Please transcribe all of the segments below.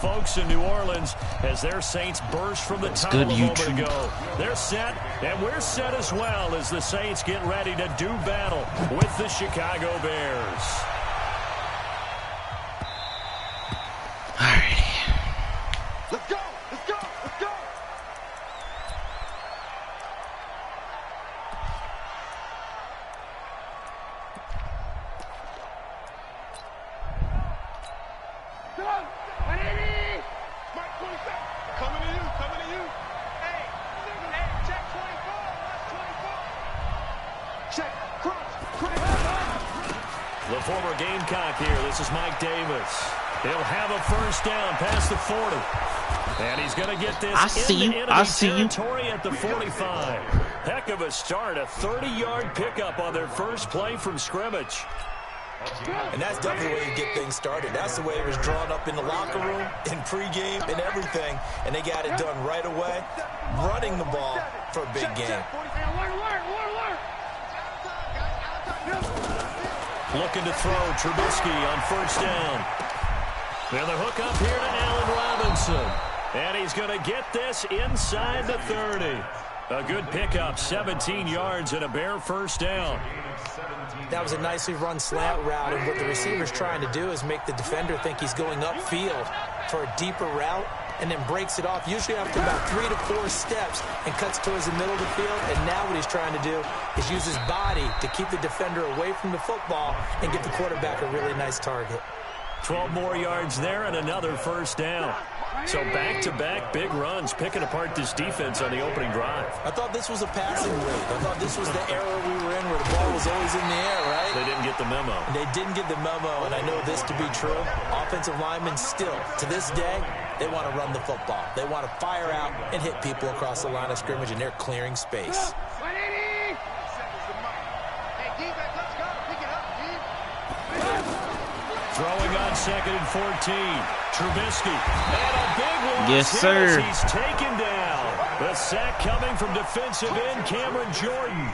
Folks in New Orleans as their Saints burst from the tunnel a moment ago. They're set, and we're set as well as the Saints get ready to do battle with the Chicago Bears. All right. Let's go! Let's go! Let's go! Coming to you, coming to you. Hey, check 24, left 24. Check, cross. The former Gamecock here. This is Mike Davis. He'll have a first down past the 40. And he's going to get this territory at the 45. Heck of a start, a 30-yard pickup on their first play from scrimmage. And that's definitely the way you get things started. That's the way it was drawn up in the locker room, in pregame, and everything. And they got it done right away, running the ball for a big game. Looking to throw, Trubisky on first down. And the hook up here to Allen Robinson. And he's going to get this inside the 30. A good pickup, 17 yards and a Bear first down. That was a nicely run slant route, and what the receiver's trying to do is make the defender think he's going upfield for a deeper route and then breaks it off, usually after about 3 to 4 steps, and cuts towards the middle of the field. And now what he's trying to do is use his body to keep the defender away from the football and give the quarterback a really nice target. 12 more yards there and another first down. So back-to-back big runs, picking apart this defense on the opening drive. I thought this was a passing league. I thought this was the era we were in where the ball was always in the air, right? They didn't get the memo. They didn't get the memo, and I know this to be true. Offensive linemen still, to this day, they want to run the football. They want to fire out and hit people across the line of scrimmage, and they're clearing space. Throwing on 2nd and 14. Trubisky. And a big one. Yes, sir. He's taken down. The sack coming from defensive end Cameron Jordan.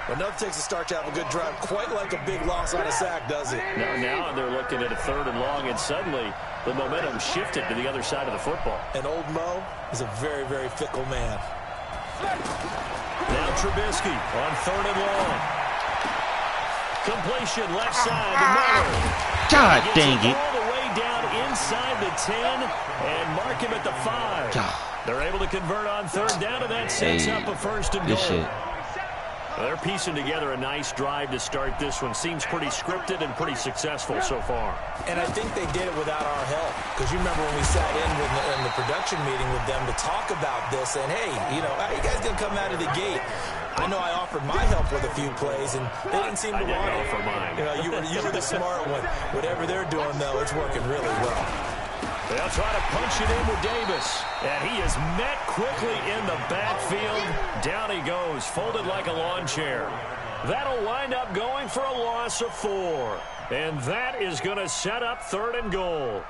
Enough takes a start to have a good drive. Quite like a big loss on a sack, does it? Now they're looking at a 3rd and long, and suddenly the momentum shifted to the other side of the football. And old Mo is a very, very fickle man. Now Trubisky on 3rd and long. Completion left side to Miller. God dang it. All the way down inside the 10 and mark him at the 5. God. They're able to convert on 3rd down, and that sets up a 1st and goal. Well, they're piecing together a nice drive to start this one. Seems pretty scripted and pretty successful so far. And I think they did it without our help. Because you remember when we sat in the production meeting with them to talk about this, and hey, you know, how you guys going to come out of the gate? I know I offered my help with a few plays, and they didn't seem to want it. Offer mine. You know, you were the smart one. Whatever they're doing, though, it's working really well. They'll try to punch it in with Davis. And he is met quickly in the backfield. Down he goes, folded like a lawn chair. That'll wind up going for a loss of 4. And that is going to set up 3rd and goal.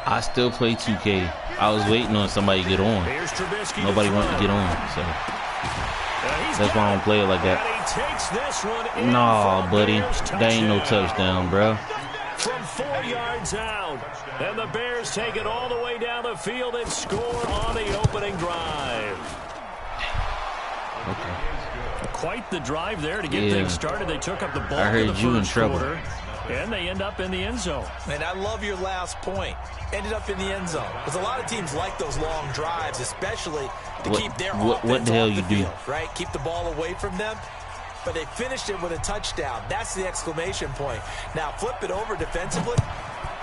I still play 2K. I was waiting on somebody to get on. Nobody wanted to get on, so that's why I don't play it like that. Nah, buddy, that ain't no touchdown, bro. From 4 yards out, and the Bears take it all the way down the field and score on the opening drive. Okay. Quite the drive there to get things started. They took up the ball. I heard you in trouble. And they end up in the end zone. And I love your last point. Ended up in the end zone. Because a lot of teams like those long drives, especially to keep their offense what the hell off you the do? field, right? Keep the ball away from them. But they finished it with a touchdown. That's the exclamation point. Now, flip it over defensively.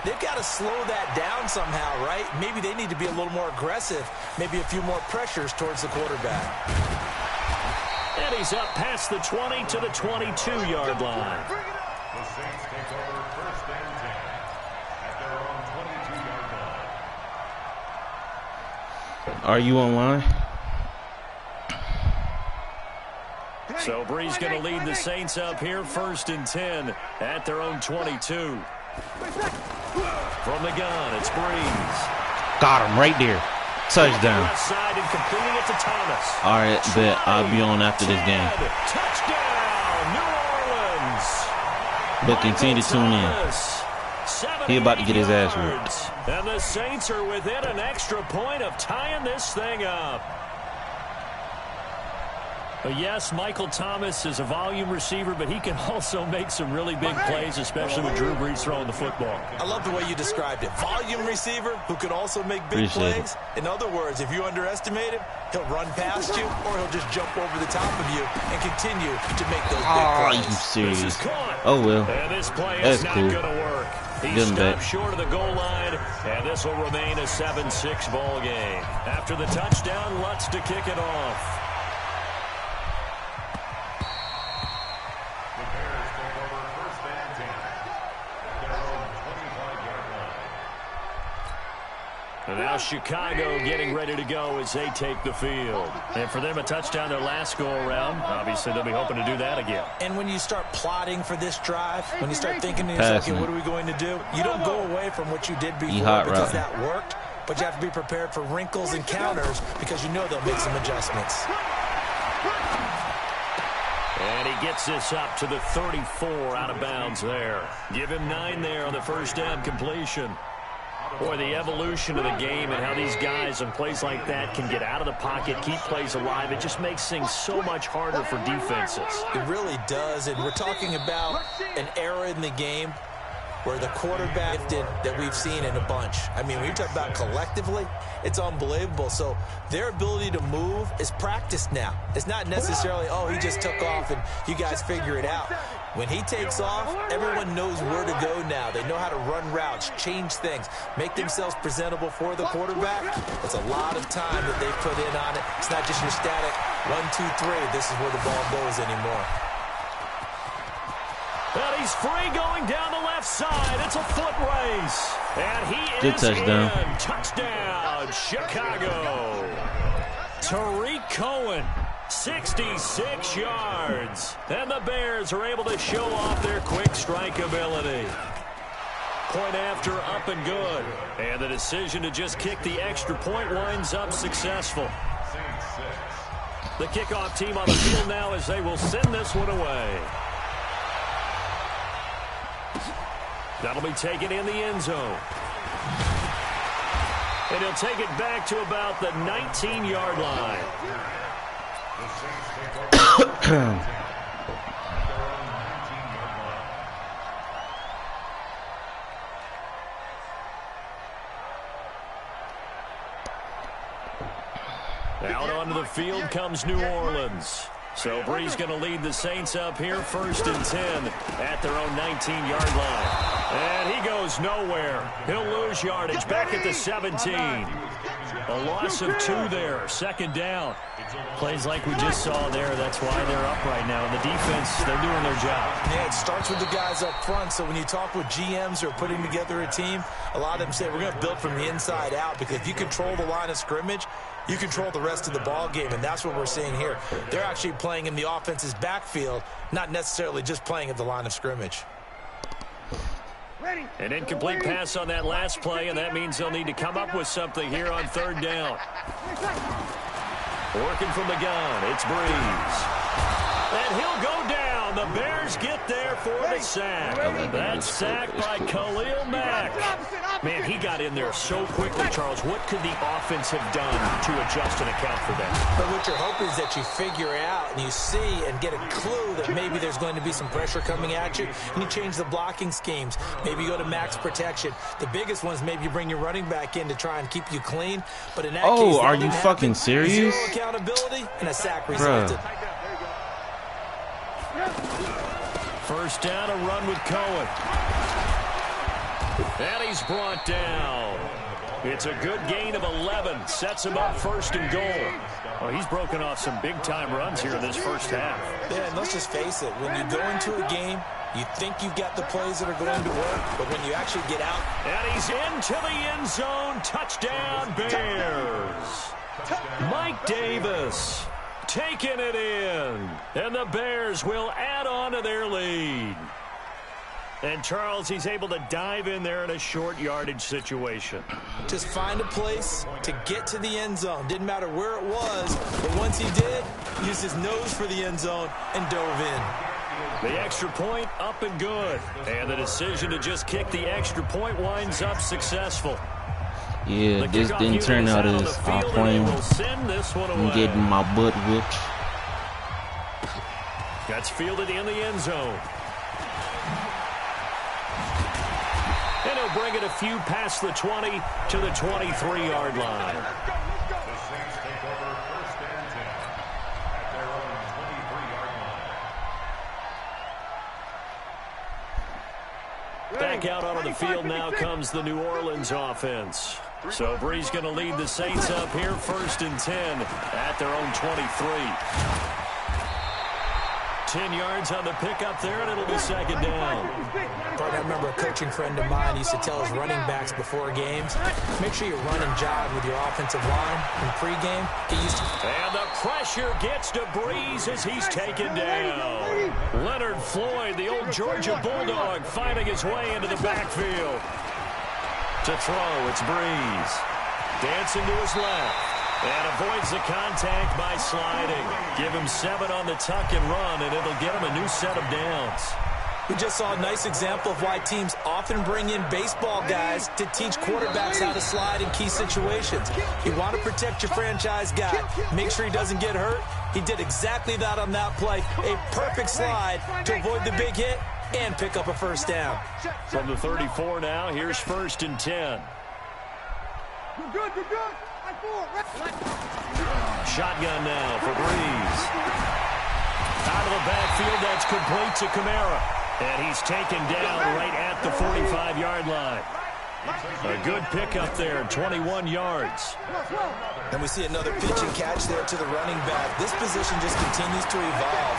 They've got to slow that down somehow, right? Maybe they need to be a little more aggressive. Maybe a few more pressures towards the quarterback. And he's up past the 20 to the 22-yard line. The Saints take over 1st and 10 at their own 22-yard line. Are you online? So Brees going to lead the Saints up here, 1st and 10 at their own 22. From the gun, it's Brees. Got him right there. Touchdown. All right, bet I'll be on after this game. Touchdown, New Orleans. But continue to tune in. He about to get his ass whooped. And the Saints are within an extra point of tying this thing up. But yes, Michael Thomas is a volume receiver, but he can also make some really big plays, especially with Drew Brees throwing the football. I love the way you described it. Volume receiver who can also make big plays. In other words, if you underestimate him, he'll run past you or he'll just jump over the top of you and continue to make those big plays. Are you serious? Oh, well. And this play That's is not cool. going to work. He stopped short of the goal line, and this will remain a 7-6 ball game. After the touchdown, Lutz to kick it off. And now Chicago getting ready to go as they take the field. And for them, a touchdown their last go-around. Obviously, they'll be hoping to do that again. And when you start plotting for this drive, when you start thinking to yourself, okay, what are we going to do? You don't go away from what you did before because that worked. But you have to be prepared for wrinkles and counters because you know they'll make some adjustments. And he gets this up to the 34 out of bounds there. Give him 9 there on the first down completion. Boy, the evolution of the game and how these guys in plays like that can get out of the pocket, keep plays alive, it just makes things so much harder for defenses. It really does, and we're talking about an era in the game where the quarterback that we've seen in a bunch. I mean, when you talk about collectively, it's unbelievable. So their ability to move is practiced now. It's not necessarily, oh, he just took off and you guys figure it out. When he takes off, everyone knows where to go now. They know how to run routes, change things, make themselves presentable for the quarterback. That's a lot of time that they've put in on it. It's not just your static 1, 2, 3. This is where the ball goes anymore. Well, he's free going down the left side. It's a foot race. And he Good is touchdown. in. Touchdown, Chicago. Tariq Cohen, 66 yards. And the Bears are able to show off their quick strike ability. Point after, up and good. And the decision to just kick the extra point winds up successful. The kickoff team on the field now as they will send this one away. That'll be taken in the end zone. And he'll take it back to about the 19-yard line. Out onto the field comes New Orleans. So Brees going to lead the Saints up here, 1st and 10 at their own 19-yard line. And he goes nowhere. He'll lose yardage back at the 17. A loss of 2 there, 2nd down. Plays like we just saw there, that's why they're up right now. And the defense, they're doing their job. Yeah, it starts with the guys up front. So when you talk with GMs who are putting together a team, a lot of them say we're going to build from the inside out because if you control the line of scrimmage, you control the rest of the ball game, and that's what we're seeing here. They're actually playing in the offense's backfield, not necessarily just playing at the line of scrimmage. An incomplete pass on that last play, and that means they'll need to come up with something here on 3rd down. Working from the gun, it's Brees. And he'll go down. The Bears get there for the sack. That sack by Khalil Mack. Man, he got in there so quickly, Charles. What could the offense have done to adjust and account for that? But what you're hoping is that you figure out and you see and get a clue that maybe there's going to be some pressure coming at you, and you change the blocking schemes. Maybe you go to max protection. The biggest one is maybe you bring your running back in to try and keep you clean. But in that case, are you fucking serious? Zero accountability and a sack resulted. First down, a run with Cohen. And he's brought down. It's a good gain of 11. Sets him up 1st and goal. Oh, he's broken off some big-time runs here in this first half. Yeah, and let's just face it. When you go into a game, you think you've got the plays that are going to work, but when you actually get out. And he's into the end zone. Touchdown, Bears. Mike Davis taking it in. And the Bears will add on to their lead. And Charles, he's able to dive in there in a short yardage situation. Just find a place to get to the end zone. Didn't matter where it was, but once he did, he used his nose for the end zone and dove in. The extra point up and good. And the decision to just kick the extra point winds up successful. Yeah, this didn't turn out as I planned. I'm getting my butt whipped. That's fielded in the end zone. And he'll bring it a few past the 20 to the 23-yard line. The Saints take over 1st and 10 at their own 23-yard line. Back out onto the field now comes the New Orleans offense. So Brees going to lead the Saints up here 1st and 10 at their own 23. 10 yards on the pickup there, and it'll be 2nd down. I remember a coaching friend of mine used to tell his running backs before games, make sure you run and jog with your offensive line in pregame. Get used to it. And the pressure gets to Brees as he's taken down. Leonard Floyd, the old Georgia Bulldog, finding his way into the backfield. To throw, it's Brees. Dancing to his left. And avoids the contact by sliding. Give him 7 on the tuck and run, and it'll get him a new set of downs. We just saw a nice example of why teams often bring in baseball guys to teach quarterbacks how to slide in key situations. You want to protect your franchise guy. Make sure he doesn't get hurt. He did exactly that on that play. A perfect slide to avoid the big hit and pick up a 1st down. From the 34 now, here's 1st and 10. You're good, you're good. Shotgun now for Brees. Out of the backfield, that's complete to Kamara. And he's taken down right at the 45-yard line. A good pickup there, 21 yards. And we see another pitch and catch there to the running back. This position just continues to evolve.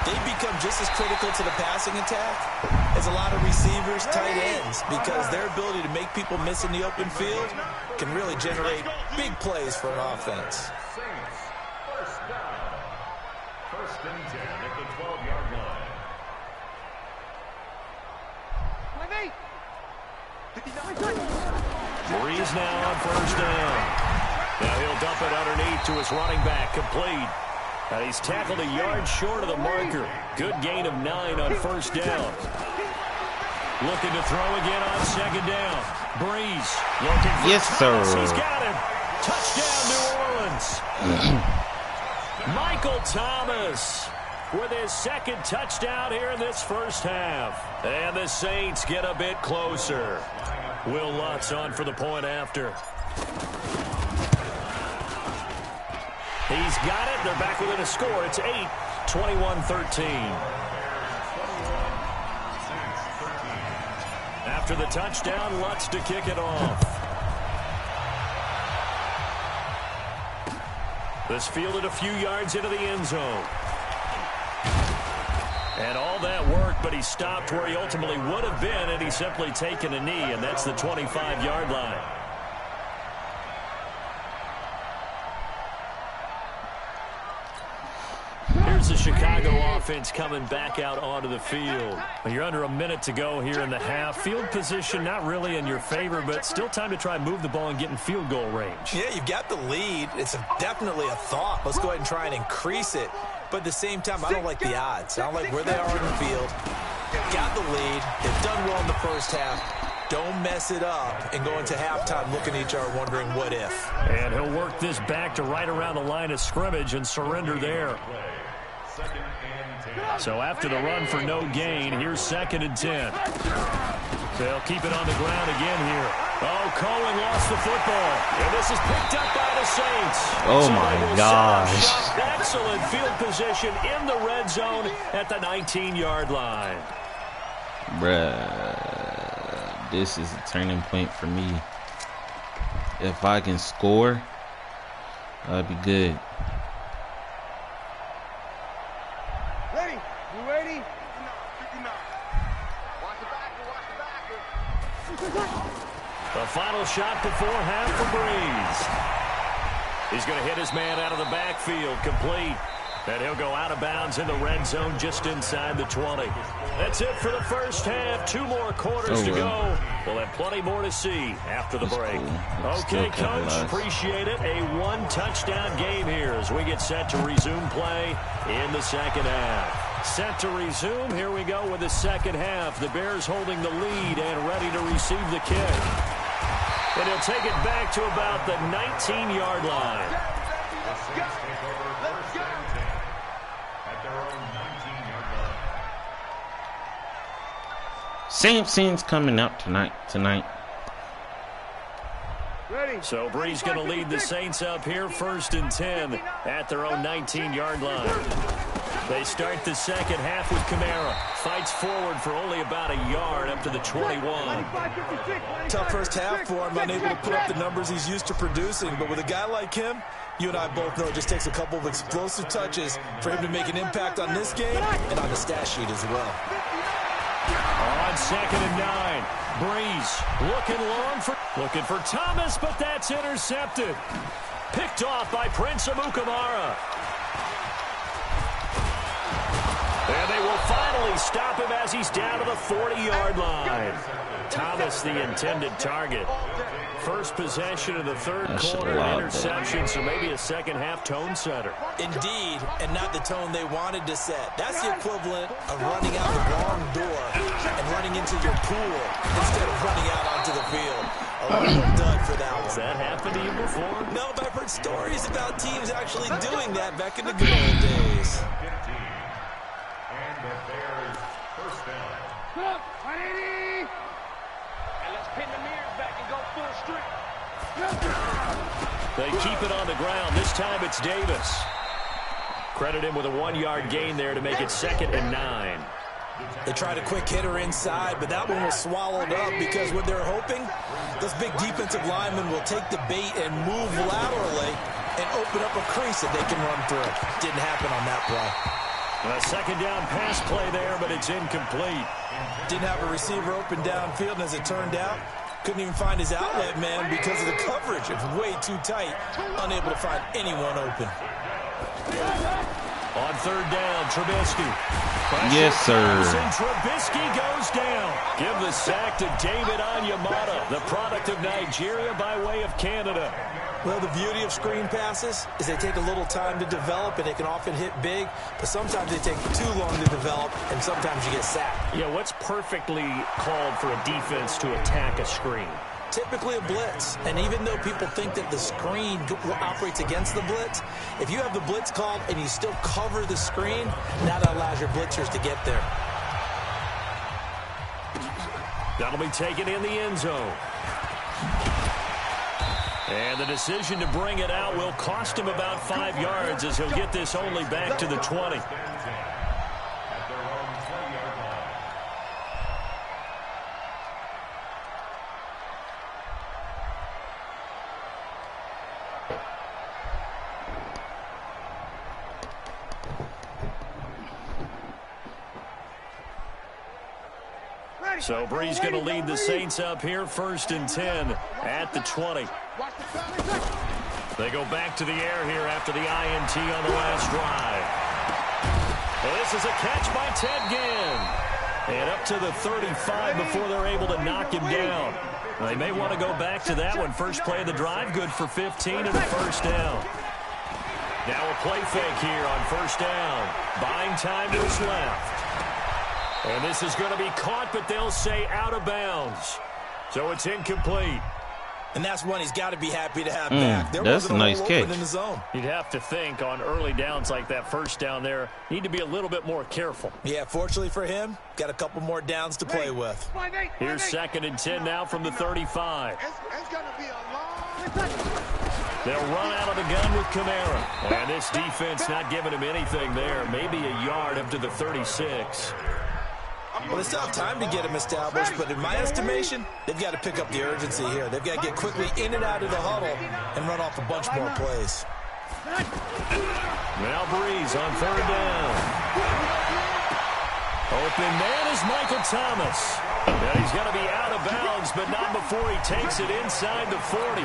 They become just as critical to the passing attack as a lot of receivers, tight ends, because their ability to make people miss in the open field can really generate big plays for an offense. Saints, 1st down. 1st and 10 at the 12-yard line. Brees now on 1st down. Now he'll dump it underneath to his running back, complete. And he's tackled a yard short of the marker. Good gain of 9 on 1st down. Looking to throw again on 2nd down. Brees looking for yes, sir. He's got him. Touchdown, New Orleans. Michael Thomas with his 2nd touchdown here in this 1st half. And the Saints get a bit closer. Will Lutz on for the point after. He's got it. They're back within a score. It's 8, 21-13. After the touchdown, Lutz to kick it off. This fielded a few yards into the end zone. And all that worked, but he stopped where he ultimately would have been, and he's simply taken a knee, and that's the 25-yard line. Here's the Chicago offense coming back out onto the field. You're under a minute to go here in the half. Field position not really in your favor, but still time to try and move the ball and get in field goal range. Yeah, you've got the lead. It's definitely a thought. Let's go ahead and try and increase it. But at the same time, I don't like the odds. I don't like where they are in the field. Got the lead. They've done well in the 1st half. Don't mess it up and go into halftime looking at each other wondering what if. And he'll work this back to right around the line of scrimmage and surrender there. So after the run for no gain, here's 2nd and 10. They'll keep it on the ground again here. Oh, Cohen lost the football. And this is picked up by the Saints. Oh, so my gosh. Excellent field position in the red zone at the 19-yard line. Bruh, this is a turning point for me. If I can score, that'd be good. Ready? You ready? Watch the backer. The final shot before half for Brees. He's going to hit his man out of the backfield, complete. And he'll go out of bounds in the red zone just inside the 20. That's it for the first half. 2 more quarters to go. We'll have plenty more to see after the break. Okay, Coach, appreciate it. A 1-touchdown game here as we get set to resume play in the second half. Set to resume. Here we go with the second half. The Bears holding the lead and ready to receive the kick. And he'll take it back to about the 19-yard line. Samson's coming out tonight. So Bree's going to lead the Saints up here, 1st and 10 at their own 19-yard line. They start the second half with Kamara. Fights forward for only about a yard up to the 21. Tough first half for him, unable to put up the numbers he's used to producing. But with a guy like him, you and I both know it just takes a couple of explosive touches for him to make an impact on this game and on the stat sheet as well. On 2nd and 9, Breeze looking for Thomas, but that's intercepted. Picked off by Prince Amukamara. And they will finally stop him as he's down to the 40-yard line. Thomas, the intended target. First possession of the third quarter, interception, so maybe a second-half tone setter. Indeed, and not the tone they wanted to set. That's the equivalent of running out the wrong door and running into your pool instead of running out onto the field. A little dud for that one. Has that happened to you before? No, but I've heard stories about teams actually doing that back in the good old days. They keep it on the ground. This time it's Davis. Credit him with a 1-yard gain there to make it 2nd and 9. They tried a quick hitter inside, but that one was swallowed up because what they're hoping, those big defensive linemen will take the bait and move laterally and open up a crease that they can run through. Didn't happen on that play. A second down pass play there, but it's incomplete. Didn't have a receiver open downfield, and as it turned out, couldn't even find his outlet man because of the coverage. It was way too tight, unable to find anyone open. On 3rd down, Trubisky. Yes, sir. And Trubisky goes down. Give the sack to David Onyemata, the product of Nigeria by way of Canada. Well, the beauty of screen passes is they take a little time to develop, and they can often hit big, but sometimes they take too long to develop, and sometimes you get sacked. Yeah, what's perfectly called for a defense to attack a screen? Typically a blitz, and even though people think that the screen operates against the blitz, if you have the blitz called and you still cover the screen, that allows your blitzers to get there. That'll be taken in the end zone. And the decision to bring it out will cost him about 5 yards as he'll get this only back to the 20. So Bree's going to lead the Saints up here, 1st and 10 at the 20. They go back to the air here after the INT on the last drive. Well, this is a catch by Ted Ginn. And up to the 35 before they're able to knock him down. They may want to go back to that one. First play of the drive, good for 15 and a first down. Now a play fake here on 1st down. Buying time to his left. And this is going to be caught, but they'll say out of bounds. So it's incomplete. And that's one he's got to be happy to have back. There that's a nice catch. In the zone. You'd have to think on early downs like that first down there, need to be a little bit more careful. Yeah, fortunately for him, got a couple more downs to play with. Here's 2nd and 10 now from the 35. It's going to be a long... They'll run out of the gun with Kamara. And this defense not giving him anything there. Maybe a yard up to the 36. Well, they still have time to get him established, but in my estimation, they've got to pick up the urgency here. They've got to get quickly in and out of the huddle and run off a bunch more plays. Now Breeze on 3rd down. Open man is Michael Thomas. And he's going to be out of bounds, but not before he takes it inside the 40.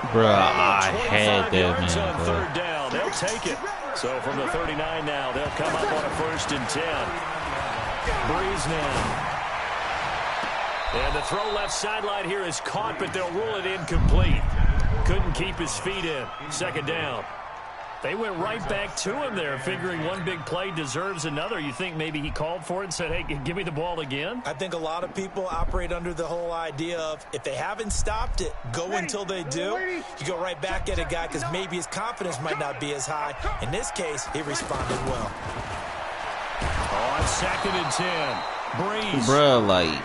Bruh, I had that, man. On 3rd down. and they'll take it. So from the 39 now, they'll come up on a 1st and 10. Breeze now. And the throw left sideline here is caught, but they'll rule it incomplete. Couldn't keep his feet in. 2nd down. They went right back to him there, figuring one big play deserves another. You think maybe he called for it and said, hey, give me the ball again? I think a lot of people operate under the whole idea of if they haven't stopped it, go until they do. You go right back at a guy because maybe his confidence might not be as high. In this case, he responded well. On 2nd and 10, Breeze. Bruh, like.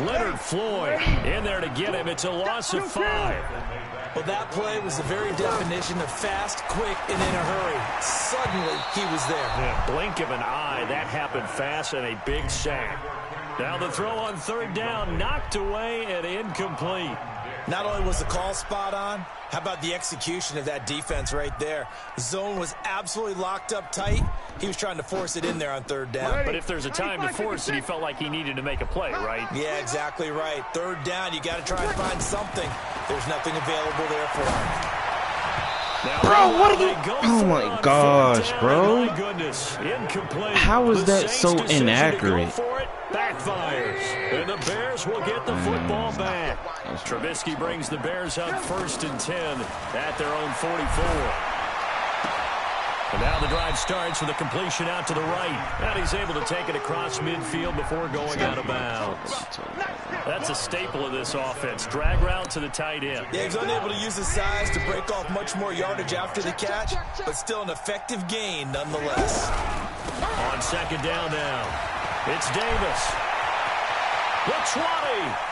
Leonard Floyd in there to get him. It's a loss of 5. Well, that play was the very definition of fast, quick, and in a hurry. Suddenly, he was there. Yeah, blink of an eye. That happened fast and a big sack. Now the throw on 3rd down, knocked away and incomplete. Not only was the call spot on, how about the execution of that defense right there? The zone was absolutely locked up tight. He was trying to force it in there on 3rd down. But if there's a time to force it, he felt like he needed to make a play, right? Yeah, exactly right. 3rd down, you got to try and find something. There's nothing available there for him. Now, bro, what are you? Oh my gosh, bro! My goodness, incomplete. How is that so inaccurate? Backfires, and the Bears will get the football back. Trubisky brings the Bears up 1st and 10 at their own 44. And now the drive starts with a completion out to the right. And he's able to take it across midfield before going out of bounds. That's a staple of this offense. Drag route to the tight end. Yeah, he's unable to use his size to break off much more yardage after the catch, but still an effective gain nonetheless. On 2nd down now, it's Davis. The 20.